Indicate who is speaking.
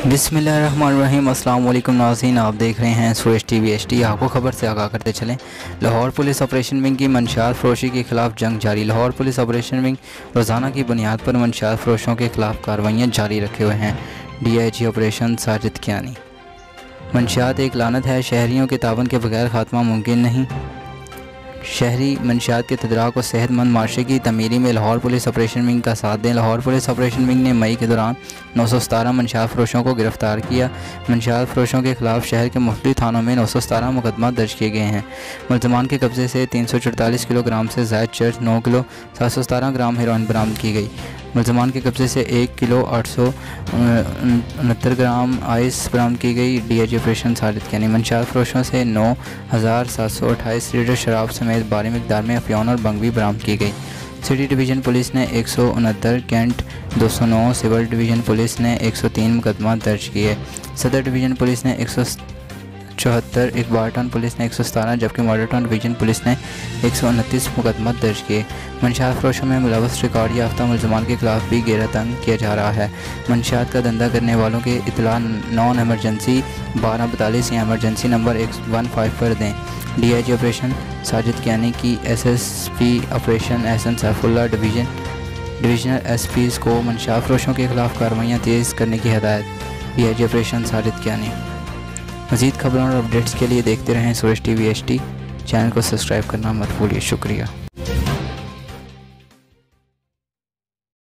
Speaker 1: बिस्मिल्लाहिर्रहमानिर्रहीम। अस्सलाम वालेकुम नाज़रीन, आप देख रहे हैं सुरेश टीवी HD। आपको खबर से आगाह करते चलें। लाहौर पुलिस ऑपरेशन विंग की मंशियात फरोशी के खिलाफ जंग जारी। लाहौर पुलिस ऑपरेशन विंग रोज़ाना की बुनियाद पर मंशियात फरोशों के खिलाफ कार्रवाइयाँ जारी रखे हुए हैं। DIG operation Sajid Kiani. मंशियात एक लानत है, शहरियों के तावन के बगैर खात्मा मुमकिन नहीं। शहरी मंशियात के तदराक को सेहतमंद माशरे की तमीरी में लाहौर पुलिस ऑपरेशन विंग का साथ दें। लाहौर पुलिस ऑपरेशन विंग ने मई के दौरान 917 मंशियात फरोशों को गिरफ्तार किया। मंशियात फरोशों के खिलाफ शहर के मुख्तलिफ थानों में 917 मुकदमा दर्ज किए गए हैं। मुलजमान के कब्जे से 344 किलोग्राम से ज़ायद चर्च, 9 किलो 717 ग्राम हेरोइन बरामद की गई। मुलजमान के कब्जे से 1 किलो 869 ग्राम आइस बरामद की गई। DIG operation Sajid Kiani. मंशियात फरोशों से 9,728 लीटर शराब समेत भारी मिकदार में अफीम और बंग भी बरामद की गई। सिटी डिवीज़न पुलिस ने 169, कैंट 209, सिविल डिवीज़न पुलिस ने 103 मुकदमा दर्ज किए। सदर डिवीज़न पुलिस ने 174, इकबाल टाउन पुलिस ने 117, जबकि मॉडल टाउन डिवीज़न पुलिस ने 129 मुकदमा दर्ज किए। मंशियात फरोशों में मुलव्वस रिकॉर्ड याफ्ता मुलजमान के खिलाफ भी घेरा तंग किया जा रहा है। मंशियात का धंधा करने वालों के इतला नॉन एमरजेंसी 1242 या एमरजेंसी नंबर 115 पर दें। DIG ऑपरेशन साजिद कियानी की SSP operation Ehsan Saifullah divisional SPs को मंशियात फरोशों के खिलाफ कार्रवाइयाँ तेज़ करने की हिदायत। DIG operation Sajid Kiani. मज़ीद खबरों और अपडेट्स के लिए देखते रहें सुरेश टीवी HD। चैनल को सब्सक्राइब करना मत भूलिए। शुक्रिया।